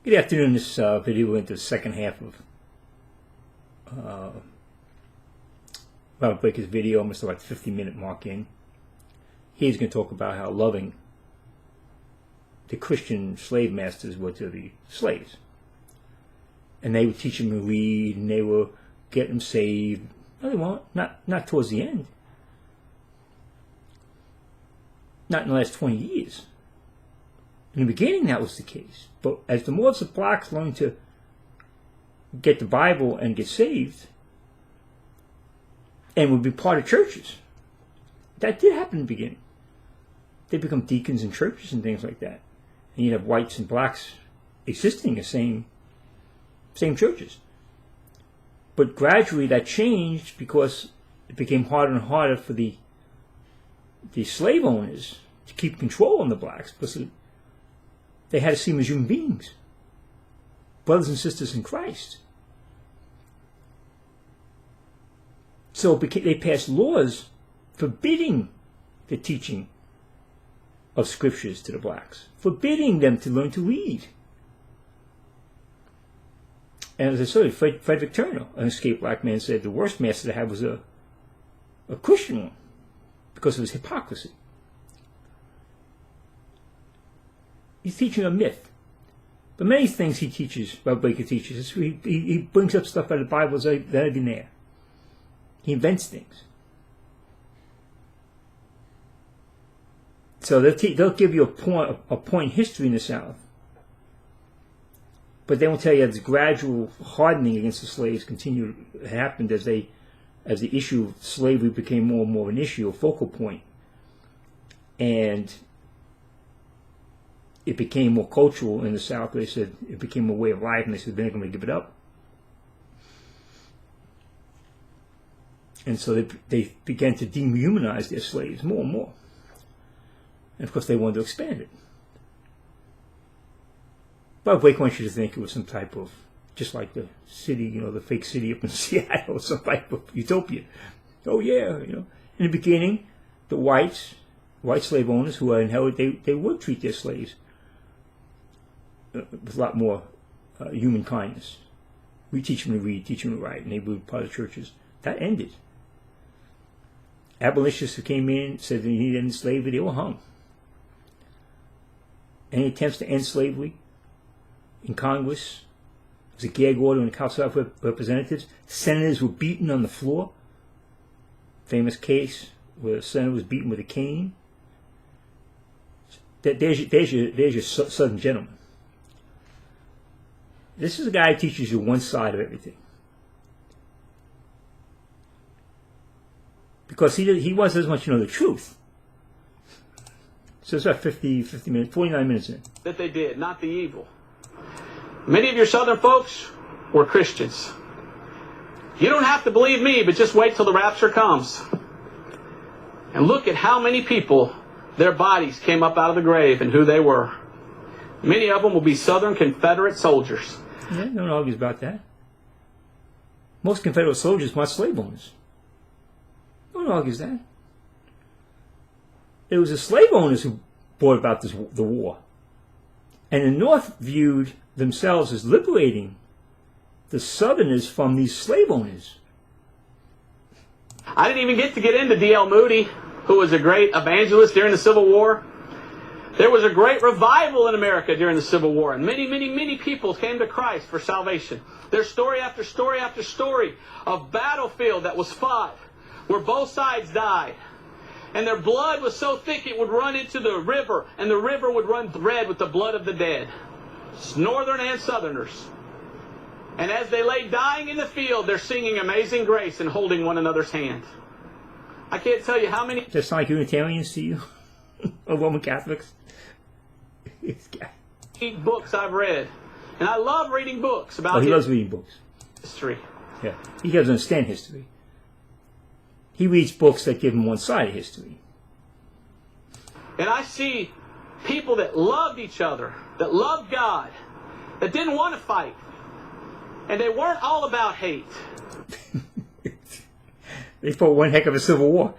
Good afternoon. This video went into the second half of Robert Baker's video, almost like the 50-minute mark in. He's going to talk about how loving the Christian slave masters were to the slaves. And they would teach them to read, and they were getting them saved. No, they won't. Not towards the end. Not in the last 20 years. In the beginning, that was the case. But as the more of the blacks learned to get the Bible and get saved, and would be part of churches, that did happen in the beginning. They become deacons in churches and things like that. And you'd have whites and blacks existing in the same churches. But gradually that changed because it became harder and harder for the slave owners to keep control on the blacks, because they had to see them as human beings, brothers and sisters in Christ. So they passed laws forbidding the teaching of scriptures to the blacks, forbidding them to learn to read. And as I said, Frederick Douglas, an escaped black man, said the worst master to have was a Christian one, because of his hypocrisy. He's teaching a myth. But many things he teaches, Robert Baker teaches, he brings up stuff out of the Bible that ain't even there. He invents things. So they'll give you a point history in the South, but they won't tell you that this gradual hardening against the slaves happened as the issue of slavery became more and more an issue, a focal point, and it became more cultural in the South. They said it became a way of life, and they said they're not going to give it up. And so they began to dehumanize their slaves more and more. And of course they wanted to expand it. But Blake wants you to think it was some type of, just like the city, the fake city up in Seattle, some type of utopia. Oh yeah, In the beginning, the white slave owners who are inherited, they would treat their slaves with a lot more human kindness. We teach them to read, teach them to write, and they were part of churches. That ended. Abolitionists who came in said they needed to end slavery, they were hung. Any attempts to end slavery in Congress, it was a gag order in the House of Representatives. Senators were beaten on the floor. Famous case where a senator was beaten with a cane. There's your Southern gentleman. This is a guy who teaches you one side of everything. Because he wants as much to know the truth. So it's about 50 minutes, 49 minutes in. That they did, not the evil. Many of your Southern folks were Christians. You don't have to believe me, but just wait till the rapture comes. And look at how many people, their bodies came up out of the grave and who they were. Many of them will be Southern Confederate soldiers. Yeah, no one argues about that. Most Confederate soldiers weren't slave owners. No one argues that. It was the slave owners who brought about the war. And the North viewed themselves as liberating the Southerners from these slave owners. I didn't even get into D.L. Moody, who was a great evangelist during the Civil War. There was a great revival in America during the Civil War, and many, many, many people came to Christ for salvation. There's story after story after story of battlefield that was fought where both sides died. And their blood was so thick it would run into the river, and the river would run red with the blood of the dead. Northern and Southerners. And as they lay dying in the field, they're singing Amazing Grace and holding one another's hand. I can't tell you how many... Does that sound like Unitarians to you? Or Roman Catholics? books I've read. And I love reading books about he loves reading books. History. Yeah. He doesn't understand history. He reads books that give him one side of history. And I see people that loved each other, that loved God, that didn't want to fight. And they weren't all about hate. They fought one heck of a civil war.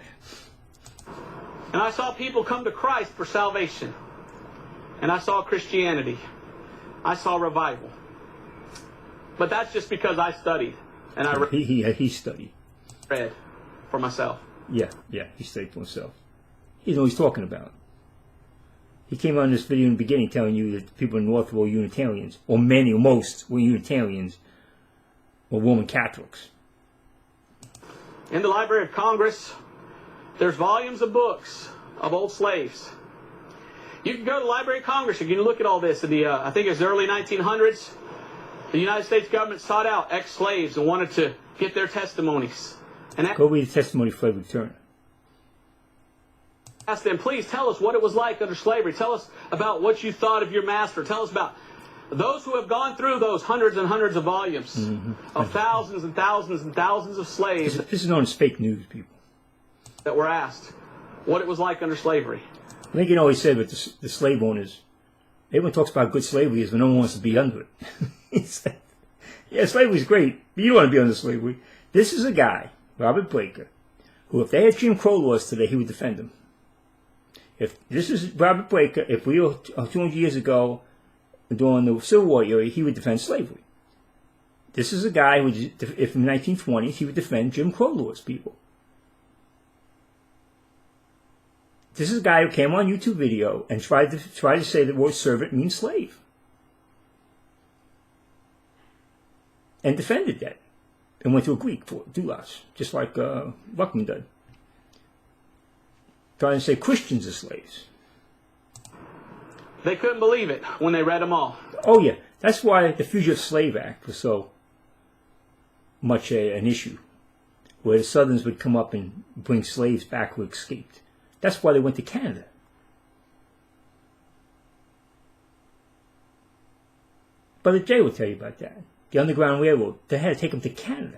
And I saw people come to Christ for salvation. And I saw Christianity. I saw revival. But that's just because I studied and I He studied. read for myself. Yeah, he studied for himself. He knows what he's talking about. He came on this video in the beginning telling you that the people in the North were Unitarians, or many, or most were Unitarians, or Roman Catholics. In the Library of Congress, there's volumes of books of old slaves. You can go to the Library of Congress, you can look at all this. In the, I think it was the early 1900s, the United States government sought out ex-slaves and wanted to get their testimonies. And Go read the testimony of Frederick Turner. asked them, please tell us what it was like under slavery. Tell us about what you thought of your master. Tell us about those who have gone through those hundreds and hundreds of volumes of thousands and thousands and thousands of slaves. This is known as fake news, people. That were asked what it was like under slavery. Lincoln always said with the slave owners, everyone talks about how good slavery is, but no one wants to be under it. He said, yeah, slavery's great, but you don't want to be under slavery. This is a guy, Robert Breaker, who if they had Jim Crow laws today, he would defend them. If this is Robert Breaker, if we were 200 years ago during the Civil War era, he would defend slavery. This is a guy who, if in the 1920s, he would defend Jim Crow laws, people. This is a guy who came on YouTube video and tried to say the word servant means slave. And defended that. And went to a Greek for doulos, just like Buckman did. Trying to say Christians are slaves. They couldn't believe it when they read them all. Oh yeah, that's why the Fugitive Slave Act was so much an issue. Where the Southerns would come up and bring slaves back who escaped. That's why they went to Canada. Brother Jay will tell you about that. The Underground Railroad, they had to take them to Canada.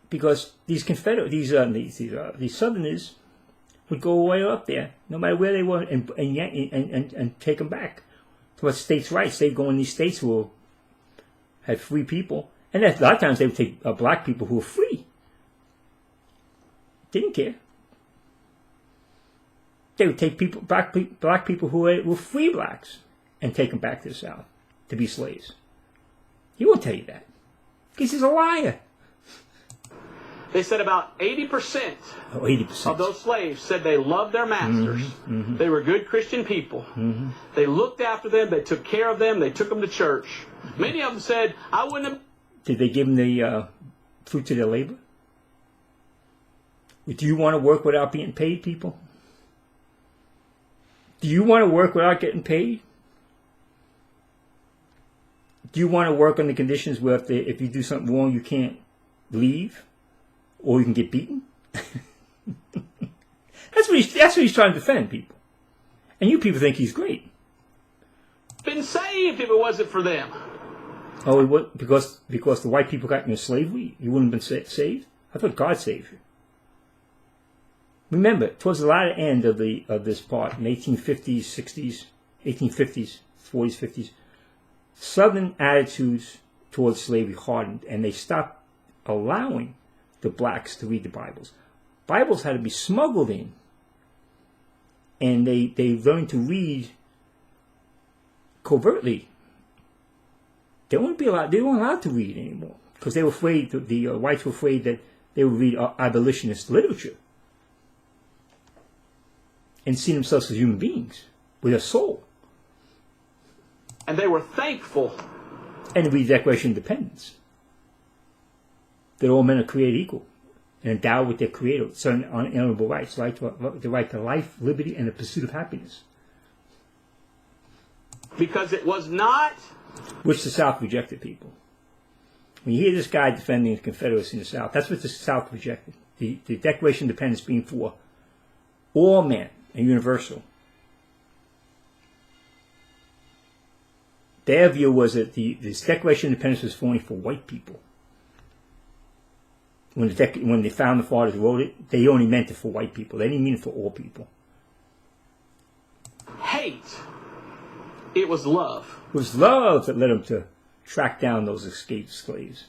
Because these Confederate, these Southerners would go way up there, no matter where they were, and take them back to what states' rights. They'd go in these states who had free people. And a lot of times they would take black people who were free. Didn't care. They would take black people who were free blacks and take them back to the South to be slaves. He won't tell you that because he's a liar. They said about 80%, 80% of those slaves said they loved their masters. They were good Christian people. They looked after them. They took care of them. They took them to church. Many of them said, I wouldn't have... Did they give them the fruit of their labor? Do you want to work without being paid, people? Do you want to work without getting paid? Do you want to work on the conditions where if you do something wrong, you can't leave? Or you can get beaten? That's what he's trying to defend, people. And you people think he's great. Been saved if it wasn't for them. Oh, because the white people got into slavery, you wouldn't have been saved? I thought God saved you. Remember, towards the latter end of this part, in 1850s, 60s, 1850s, 40s, 50s, Southern attitudes towards slavery hardened, and they stopped allowing the blacks to read the Bibles. Bibles had to be smuggled in, and they learned to read covertly. They weren't allowed to read anymore because they were afraid. The whites were afraid that they would read abolitionist literature and see themselves as human beings with a soul. And they were thankful. And read the Declaration of Independence. That all men are created equal and endowed with their Creator, certain unalienable rights, the right to life, liberty, and the pursuit of happiness. Because it was not... Which the South rejected, people. When you hear this guy defending the Confederacy in the South, that's what the South rejected. The Declaration of Independence being for all men and universal. Their view was that this Declaration of Independence was only for white people. When the Founding Fathers wrote it, they only meant it for white people. They didn't mean it for all people. Hate. It was love. It was love that led them to track down those escaped slaves.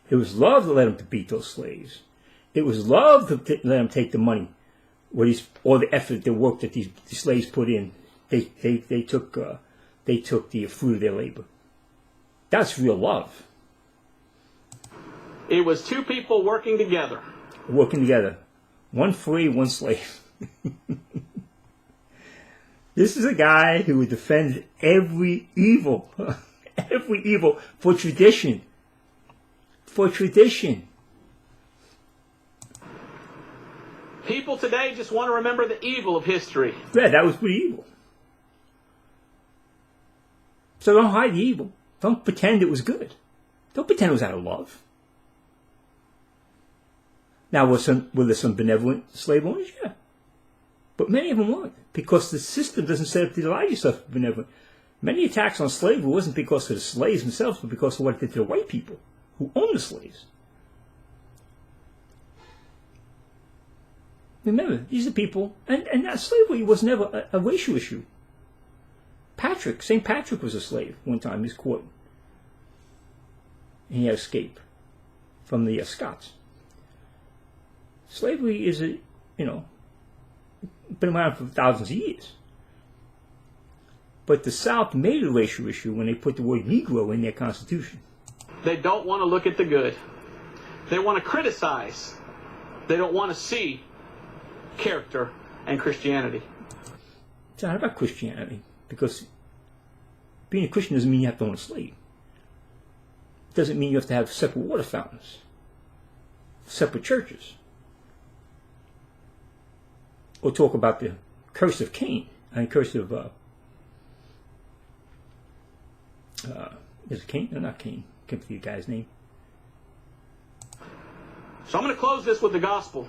It was love that led them to beat those slaves. It was love that let them take the money, or the effort, the work that these slaves put in they took the fruit of their labor. That's real love. It was two people working together. One free, one slave. This is a guy who would defend every evil, every evil for tradition. For tradition. People today just want to remember the evil of history. Yeah, that was pretty evil. So don't hide the evil. Don't pretend it was good. Don't pretend it was out of love. Now, were there some benevolent slave owners? Yeah. But many of them weren't, because the system doesn't set up to allow yourself to be benevolent. Many attacks on slavery wasn't because of the slaves themselves, but because of what it did to the white people who owned the slaves. Remember, these are people, and that slavery was never a racial issue. St. Patrick was a slave one time. He was caught. And he had escaped from the Scots. Slavery is been around for thousands of years. But the South made it a racial issue when they put the word Negro in their Constitution. They don't want to look at the good. They want to criticize. They don't want to see character and Christianity. It's not about Christianity, because being a Christian doesn't mean you have to own a slave. It doesn't mean you have to have separate water fountains, separate churches, or talk about the curse of Cain and curse of is it Cain? No, not Cain. Can't think of the guy's name. So I'm going to close this with the gospel.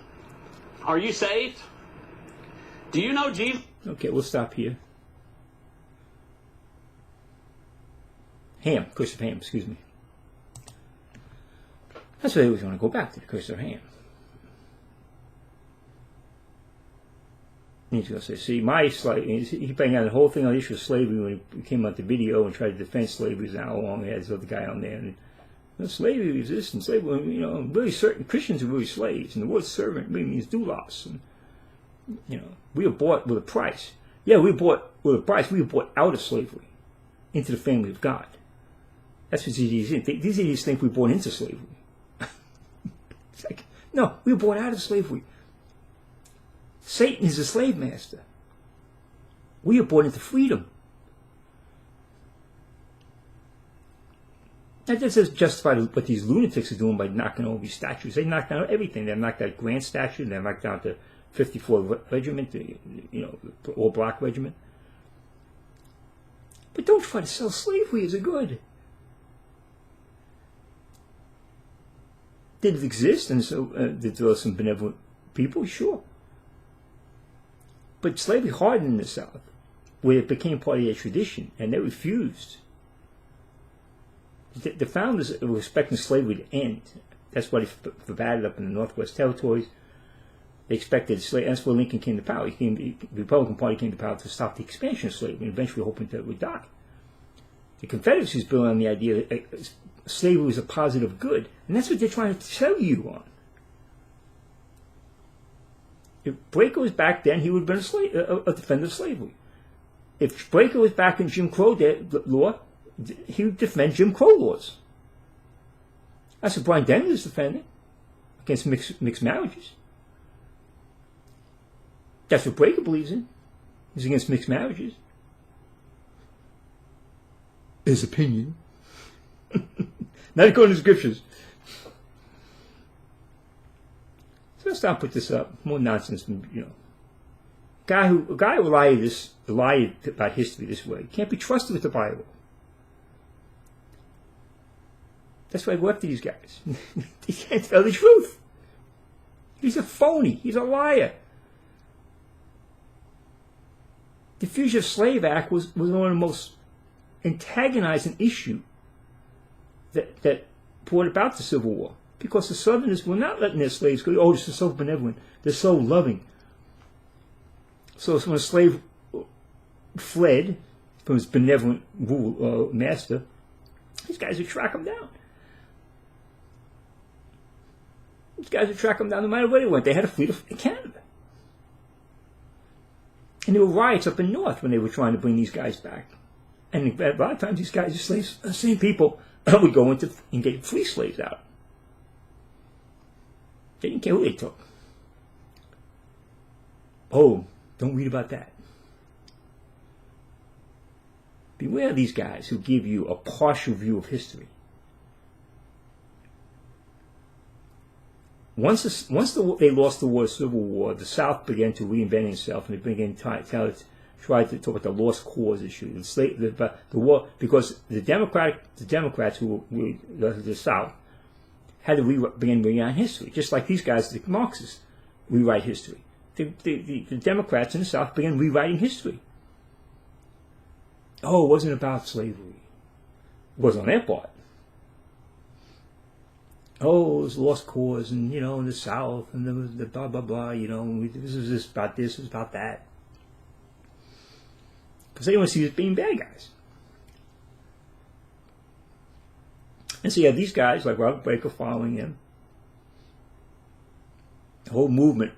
Are you saved? Do you know Jesus? Okay, we'll stop here. Ham, curse of Ham, excuse me. That's why I always want to go back to the curse of Ham. He's going to say, see, he banged out the whole thing on the issue of slavery when he came out the video and tried to defend slavery. And how long he had this other guy on there. And slavery is this, and slavery, really certain Christians are really slaves. And the word servant really means doulos. And, we were bought with a price. Yeah, we were bought with a price. We were bought out of slavery into the family of God. That's what these idiots think. These idiots think we were born into slavery. It's like, no, we were born out of slavery. Satan is a slave master. We are born into freedom. That doesn't justify what these lunatics are doing by knocking all these statues. They knocked down everything. They knocked down Grant statue. They knocked down the 54 regiment, the all black regiment. But don't try to sell slavery as a good. Did it exist? And so did there were some benevolent people? Sure. But slavery hardened in the South, where it became part of their tradition, and they refused. The founders were expecting slavery to end. That's why they forbade it up in the Northwest Territories. They expected slavery. That's where Lincoln came to power. The Republican Party came to power to stop the expansion of slavery, and eventually hoping that it would die. The Confederacy is built on the idea that slavery was a positive good, and that's what they're trying to sell you on. If Breaker was back then, he would have been a defender of slavery. If Breaker was back in Jim Crow law, he would defend Jim Crow laws. That's what Brian Denton is defending against mixed marriages. That's what Breaker believes in. He's against mixed marriages. His opinion. Not according to the scriptures. So let's not put this up. More nonsense than, A guy who lied about history this way can't be trusted with the Bible. That's why I go after these guys. They can't tell the truth. He's a phony. He's a liar. The Fugitive Slave Act was one of the most antagonizing issue that brought about the Civil War, because the Southerners were not letting their slaves go. Oh, this is so benevolent. They're so loving. So when a slave fled from his benevolent master, these guys would track him down. These guys would track him down no matter where they went. They had a fleet in Canada. And there were riots up in North when they were trying to bring these guys back. And a lot of times these guys, the slaves, the same people, would go into and get free slaves out. They didn't care who they took. Oh, don't read about that. Beware of these guys who give you a partial view of history. Once they lost the Civil War, the South began to reinvent itself, and they began to try to talk about the lost cause issue, the war, because the Democrats who were the South had to begin rewriting history, just like these guys, the Marxists, rewrite history. The Democrats in the South began rewriting history. Oh, it wasn't about slavery. It was on their part. Oh, it was a lost cause, and in the South, and there was the blah blah blah. This was this about this, was about that. Because they want to see us being bad guys. And so you have these guys like Robert Baker following him. A whole movement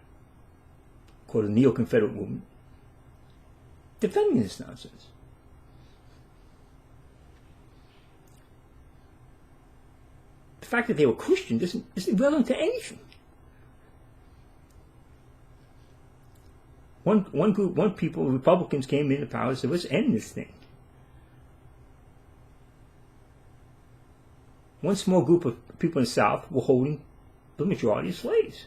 called the Neo-Confederate movement, defending this nonsense. The fact that they were Christian isn't relevant to anything. One people, Republicans came into power and said, let's end this thing. One small group of people in the South were holding the majority of slaves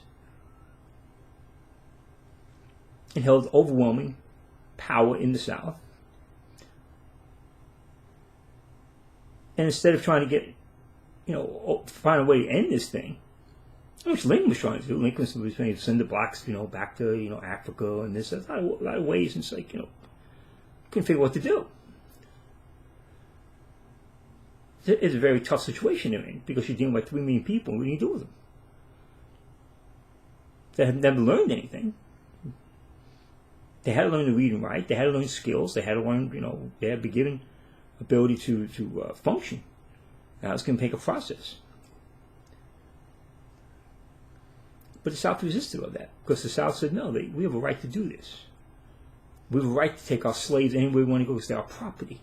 and held overwhelming power in the South. And instead of trying to get, find a way to end this thing, which Lincoln was trying to do. Lincoln was trying to send the blacks, back to, Africa and this. There's a lot of ways, and it's like, couldn't figure out what to do. It's a very tough situation they're in, because you're dealing with 3 million people, and what do you do with them? They have never learned anything. They had to learn to read and write. They had to learn skills. They had to learn, they had to be given ability to function. Now it's going to take a process. But the South resisted all that, because the South said, no, we have a right to do this. We have a right to take our slaves anywhere we want to go, because they're our property.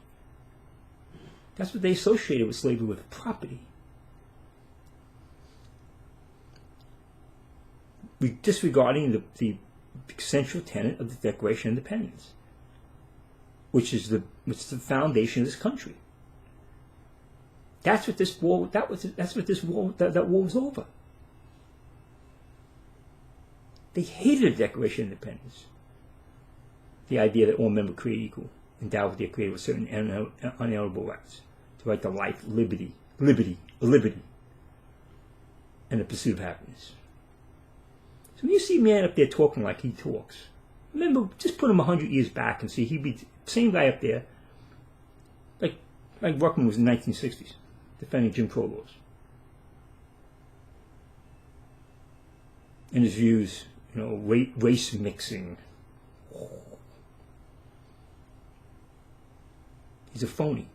That's what they associated with slavery, with property. Disregarding the central tenet of the Declaration of Independence, which is the foundation of this country. That's what this war. That war was over. They hated the Declaration of Independence. The idea that all men were created equal, endowed with their creator with certain unalienable rights, the right to life, liberty, and the pursuit of happiness. So when you see a man up there talking like he talks, remember, just put him 100 years back and see he'd be the same guy up there, like Ruckman was in the 1960s, defending Jim Crow laws. And his views, race mixing. He's a phony.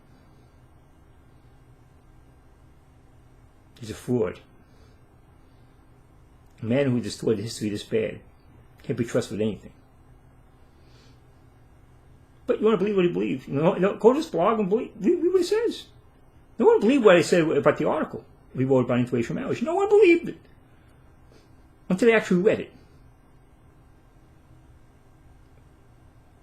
He's a fraud. A man who destroyed history this bad can't be trusted with anything. But you want to believe what he believes. Go to his blog and read what he says. No one believed what I said about the article we wrote about interracial marriage. No one believed it until they actually read it.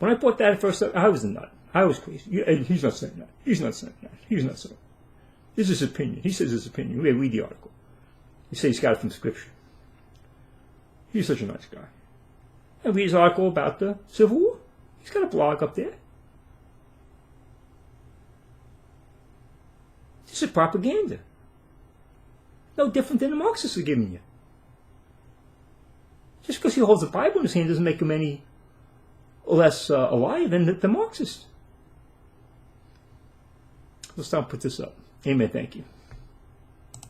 When I bought that at first, I was a nut. I was crazy. He's not saying that. He's not saying that. He's not saying that. This is his opinion. He says his opinion. We read the article. He says he's got it from Scripture. He's such a nice guy. And read his article about the Civil War. He's got a blog up there. This is propaganda. No different than the Marxists are giving you. Just because he holds the Bible in his hand doesn't make him any less a liar than the Marxists. Let's stop and put this up. Amen. Thank you.